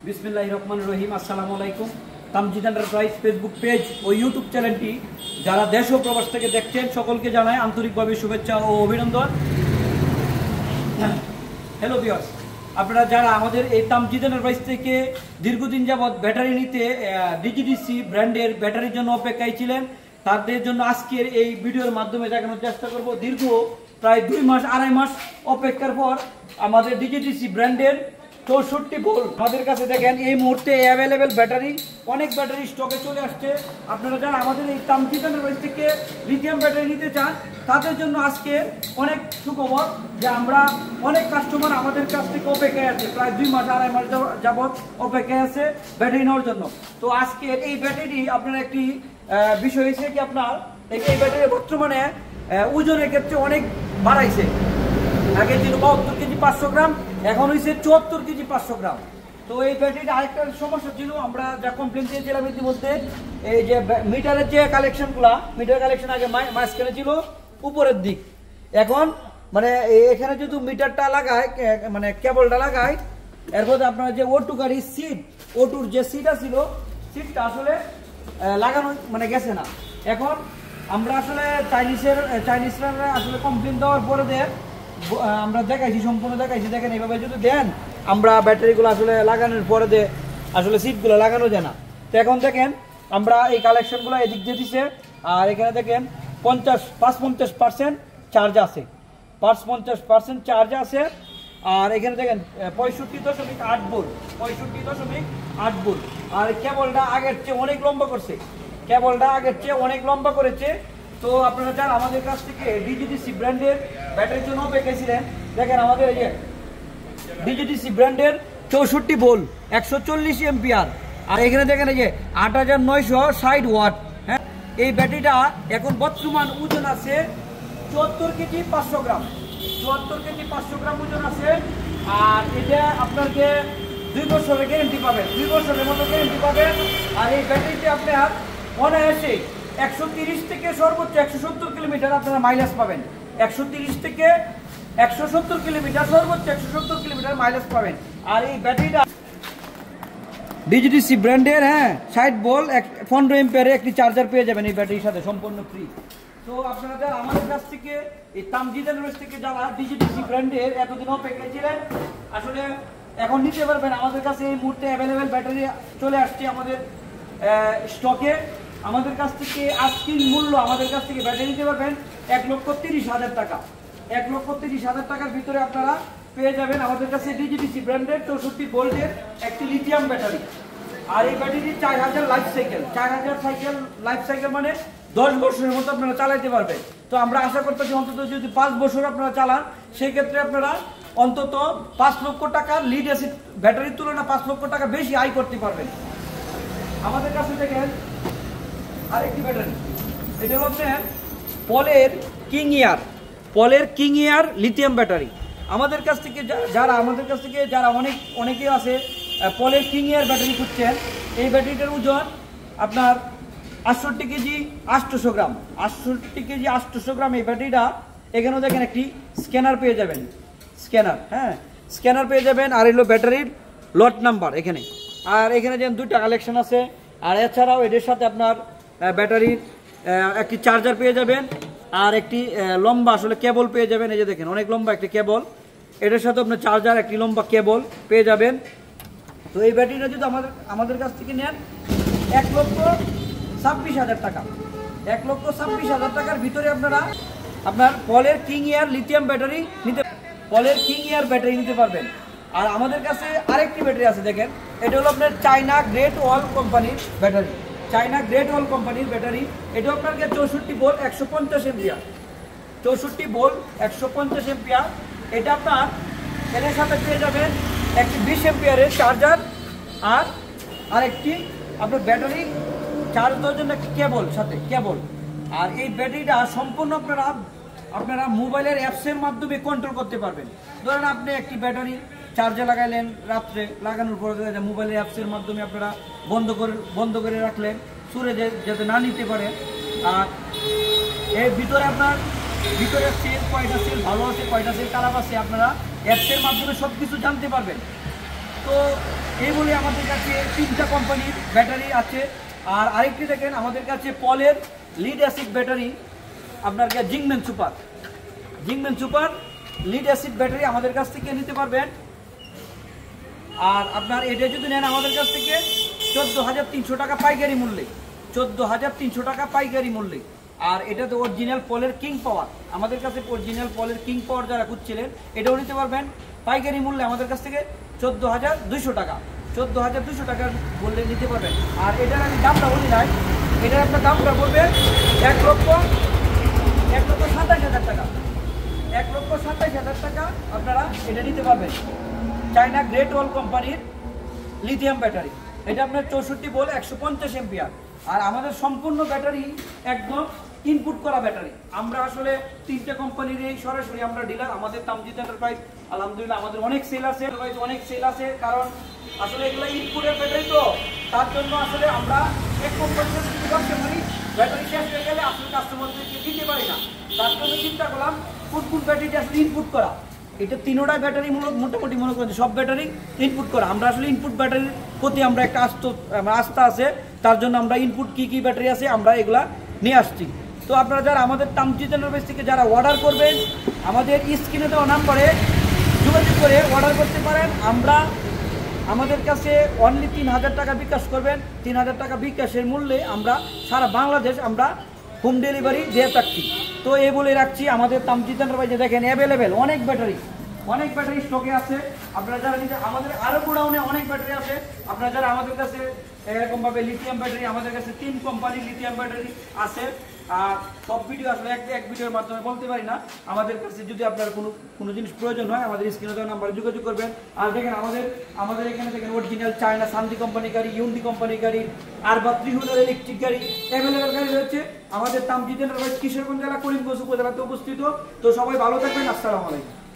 বিসমিল্লাহির রহমানির রহিম। আসসালামু আলাইকুম। তামজিদ এন্টারপ্রাইজ ফেসবুক পেজ ও ইউটিউব চ্যানেলটি যারা দেশ ও প্রবাস থেকে দেখছেন সকলকে জানাই আন্তরিকভাবে শুভেচ্ছা ও অভিনন্দন। হ্যালো ভিউয়ার্স, আপনারা যারা আমাদের এই তামজিদ এন্টারপ্রাইজ থেকে দীর্ঘদিন যাবৎ ব্যাটারি নিতে ডিজিডিসি ব্র্যান্ডের ব্যাটারির জন্য অপেক্ষায় ছিলেন, তাদের জন্য আজকের এই ভিডিওর মাধ্যমে দেখানোর চেষ্টা করব। দীর্ঘ প্রায় 2 মাস আড়াই মাস অপেক্ষার পর আমাদের ডিজিডিসি ব্র্যান্ডের 64 ভোল্ট আমাদের কাছে দেখেন এই মুহূর্তে অ্যাভেলেবেল ব্যাটারি, অনেক ব্যাটারি স্টকে চলে আসছে। আপনারা যারা আমাদের এই তামজিদ এন্টারপ্রাইজ থেকে লিথিয়াম ব্যাটারি নিতে চান তাদের জন্য আজকে অনেক সুখবর যে আমরা অনেক কাস্টমার আমাদের কাছ থেকে অপেক্ষায় আছে, প্রায় 2 মাস আড়াই মাস যাবৎ অপেক্ষায় আছে ব্যাটারি নেওয়ার জন্য। তো আজকে এই ব্যাটারি আপনার একটি বিষয় হয়েছে কি, আপনার এই ব্যাটারি বর্তমানে ওজনের ক্ষেত্রে অনেক বাড়াইছে। আগে ছিল 72 কেজি 500 গ্রাম, এখন হয়েছে 74 কেজি 500 গ্রাম। তো এই ব্যাটারিটা আরেকটা সমস্যা ছিল, আমরা যা কমপ্লেন দিয়েছিলাম ইতিমধ্যে, এই যে মিটারের যে কালেকশনগুলা, মিটার কালেকশন আগে মাঝখানে ছিল উপরের দিক, এখন মানে এখানে যদি মিটারটা লাগায় মানে কেবলটা লাগায়, এরপর আপনার যে ওটু গাড়ির সিট, ওটুর যে সিটটা ছিল সিটটা আসলে লাগানো মানে গেছে না। এখন আমরা আসলে চাইনিজরা আসলে কমপ্লেন দেওয়ার পরে আমরা দেখাইছি, সম্পূর্ণ দেখাইছি। দেখেন এইভাবে যদি দেন আমরা ব্যাটারিগুলো আসলে লাগানোর পরে আসলে সিটগুলো লাগানো যায় না। তো এখন দেখেন আমরা এই কালেকশনগুলো এদিক দিয়ে দিছে, আর এখানে দেখেন 50% চার্জ আছে, 50% চার্জ আছে। আর এখানে দেখেন 65.8 ভোল্ট, 65.8 ভোল্ট। আর কেবলটা আগের চেয়ে অনেক লম্বা করছে, কেবলটা আগের চেয়ে অনেক লম্বা করেছে। তো আপনারা যারা আমাদের কাছ থেকে ডিজিডিসি ব্র্যান্ডের ব্যাটারির জন্য অপেক্ষাছিলেন, দেখেন আমাদের এই যে ডিজিডিসি ব্র্যান্ডের 64 ভোল্ট 140 এম্পিয়ার। আর এখানে দেখেন এই যে 8960 ওয়াট। হ্যাঁ, এই ব্যাটারিটা এখন বর্তমান ওজন আছে 74 কেজি 500 গ্রাম, 74 কেজি 500 গ্রাম ওজন আছে। আর এটা আপনাকে 2 বছরের গ্যারেন্টি পাবেন, 2 বছরের মতো গ্যারেন্টি পাবেন। আর এই ব্যাটারিতে আপনার অনায়াসে 130 থেকে সর্বোচ্চ 170 কিলোমিটার আপনারা মাইলেজ পাবেন। 130 থেকে 170 কিলোমিটার, সর্বোচ্চ 170 কিলোমিটার মাইলেজ পাবেন। আর এই ব্যাটারিটা ডিজিডিসি ব্র্যান্ডের, হ্যাঁ 60 ভোল্ট 15 এম্পিয়ারের একটি চার্জার পেয়ে যাবেন এই ব্যাটারির সাথে, সম্পূর্ণ ফ্রি। তো আপনারা যারা আমাদের কাছ থেকে এই তামজিদ এন্টারপ্রাইজ থেকে যারা ডিজিডিসি ব্র্যান্ডের এতদিন অপেক্ষায় ছিলেন, আসলে এখন নিতে পারবেন। আমাদের কাছে এই মুহূর্তে অ্যাভেলেবেল ব্যাটারি চলে আসছে আমাদের স্টকে। আমাদের কাছ থেকে আজকের মূল্য, আমাদের কাছ থেকে ব্যাটারি নিতে পারবেন 1,30,000 টাকা, 1,30,000 টাকার ভিতরে আপনারা পেয়ে যাবেন আমাদের কাছে ডিজিডিসি ব্র্যান্ডের 64 ভোল্টের একটি লিথিয়াম ব্যাটারি। আর এই ব্যাটারিটি 4000 life cycle, 4000 cycle life cycle মানে 10 বছরের মতো আপনারা চালাতে পারবেন। তো আমরা আশা করতেছি অন্তত যদি 5 বছর আপনারা চালান, সেই ক্ষেত্রে আপনারা অন্তত 5 লক্ষ টাকার লিড অ্যাসিড ব্যাটারির তুলনায় 5 লক্ষ টাকা বেশি আয় করতে পারবেন। আমাদের কাছে দেখেন আরেকটি ব্যাটারি, এটা হলো আপনার পলের কিং এয়ার লিথিয়াম ব্যাটারি। আমাদের কাছ থেকে যারা অনেকেই আছে পলের কিং এয়ার ব্যাটারি খুঁজছেন, এই ব্যাটারিটার ওজন আপনার 68 কেজি 800 গ্রাম, 68 কেজি 800 গ্রাম এই ব্যাটারিটা। এখানেও দেখেন একটি স্ক্যানার পেয়ে যাবেন, স্ক্যানার পেয়ে যাবেন। আর এগুলো ব্যাটারির লট নাম্বার এখানে। আর এখানে যেন 2টা কালেকশন আছে। আর এছাড়াও এদের সাথে আপনার ব্যাটারির একটি চার্জার পেয়ে যাবেন, আর একটি লম্বা আসলে কেবল পেয়ে যাবেন। এই যে দেখেন অনেক লম্বা একটি কেবল, এটার সাথে আপনার চার্জার, একটি লম্বা কেবল পেয়ে যাবেন। তো এই ব্যাটারিটা যদি আমাদের কাছ থেকে নেন 1,26,000 টাকা, 1,26,000 টাকার ভিতরে আপনার পলের কিং এয়ার লিথিয়াম ব্যাটারি নিতে পারবেন। আর আমাদের কাছে আরেকটি ব্যাটারি আছে, দেখেন এটা হলো আপনার চায়না গ্রেট ওয়াল কোম্পানির ব্যাটারি, চায়না গ্রেট ওয়াল কোম্পানির ব্যাটারি। এটা আপনাকে 64 ভোল্ট 150 এম্পিয়ার, 64 ভোল্ট 150 এম্পিয়ার। এটা আপনার এর সাথে পেয়ে যাবেন একটি 20 এম্পিয়ারের চার্জার, আর আরেকটি আপনার ব্যাটারি চার্জ দেওয়ার জন্য একটি কেবল। আর এই ব্যাটারিটা সম্পূর্ণ আপনারা মোবাইলের অ্যাপসের মাধ্যমে কন্ট্রোল করতে পারবেন। ধরেন আপনি একটি ব্যাটারি চার্জে লাগাইলেন, রাত্রে লাগানোর পরে মোবাইলের অ্যাপসের মাধ্যমে আপনারা বন্ধ করে রাখলেন, সুরে যাতে না নিতে পারে। আর এর ভিতরে আপনার ভিতরে সেল কয়টা সেল ভালো আছে, কয়টা সেল খারাপ আছে, আপনারা অ্যাপসের মাধ্যমে সব কিছু জানতে পারবেন। তো এই বলে আমাদের কাছে 3টা কোম্পানির ব্যাটারি আছে। আর আরেকটি দেখেন আমাদের কাছে পলের লিড অ্যাসিড ব্যাটারি, আপনার জিংম্যান সুপার লিড অ্যাসিড ব্যাটারি আমাদের কাছ থেকে নিতে পারবেন। আর আপনার এটা যদি নেন আমাদের কাছ থেকে 14,300 টাকা পাইকারি মূল্যে, 14,300 টাকা পাইকারি মূল্যে। আর এটা তো অরিজিনাল পলের কিং পাওয়ার, আমাদের কাছে অরিজিনাল পলের কিং পাওয়ার যারা খুঁজছিলেন এটাও নিতে পারবেন পাইকারি মূল্যে আমাদের কাছ থেকে 14,200 টাকা, 14,200 টাকার মূল্যে নিতে পারবেন। আর এটার আমি দামটা বলি নাই, এটার আপনার দামটা পড়বে 1,27,000 টাকা, 1,27,000 টাকা আপনারা এটা নিতে পারবেন। চায়না গ্রেট ওয়াল কোম্পানির লিথিয়াম ব্যাটারি, এটা আপনার 64 ভোল্ট 150 এম্পিয়ার। আর আমাদের সম্পূর্ণ ব্যাটারি একদম ইনপুট করা ব্যাটারি। আমরা আসলে 3টে কোম্পানির এই সরাসরি আমরা ডিলার। আমাদের তামজিদ এন্টারপ্রাইজ আলহামদুলিল্লাহ আমাদের অনেক সেল আছে, কারণ আসলে এগুলো ইনপুটের ব্যাটারি, তো তার জন্য আসলে আমরা এক কোম্পানির সাথে যদি ব্যবসা করি ব্যাটারি শেষ হয়ে গেলে আসলে কাস্টমারদেরকে দিতে পারি না। তার জন্য চিন্তা করলাম কোন ব্যাটারিটা আসলে ইনপুট করা। এটা 3টা ব্যাটারি মোটামুটি মনে করেন সব ব্যাটারি ইনপুট করা। আমরা আসলে ইনপুট ব্যাটারির প্রতি আমরা একটা আস্থা আছে, তার জন্য আমরা ইনপুট কি ব্যাটারি আছে আমরা এগুলা নিয়ে আসছি। তো আপনারা যারা আমাদের তামজিদ এন্টারপ্রাইজ থেকে যারা অর্ডার করবেন আমাদের স্ক্রিনে দেওয়া নাম্বারে যোগাযোগ করে অর্ডার করতে পারেন। আমাদের কাছে অনলি 3,000 টাকা বিকাশ করবেন, 3,000 টাকা বিকাশের মূল্যে আমরা সারা বাংলাদেশ আমরা হোম ডেলিভারি দিয়ে থাকছি। তো এই বলে রাখছি আমাদের তামজিদ এন্টারপ্রাইজে দেখেন অ্যাভেলেবেল অনেক ব্যাটারি স্টকে আছে। আপনারা যারা আমাদের আরো গোডাউনে অনেক ব্যাটারি আছে। আপনারা যারা আমাদের কাছে এরকম ভাবে লিথিয়াম ব্যাটারি, আমাদের কাছে 3 কোম্পানির লিথিয়াম ব্যাটারি আছে। আর সব ভিডিও আসলে এক ভিডিওর মাধ্যমে বলতে পারি না। আমাদের কাছে যদি আপনার কোনো জিনিস প্রয়োজন হয় আমাদের স্ক্রিনে দেওয়া নাম্বারে যোগাযোগ করবেন। আর দেখেন আমাদের এখানে দেখেন অরিজিনাল চায়না সান্দি কোম্পানি গাড়ি, ইউন্ডি কোম্পানি গাড়ি, আর বা 3 হুইলার ইলেকট্রিক গাড়ি অ্যাভেলেবেল গাড়ি রয়েছে। আমাদের তামজিদ এন্টারপ্রাইজ কিশোরগঞ্জ জেলা করিমগঞ্জ উপজেলাতে অবস্থিত। তো সবাই ভালো থাকবেন, আসসালামু আলাইকুম।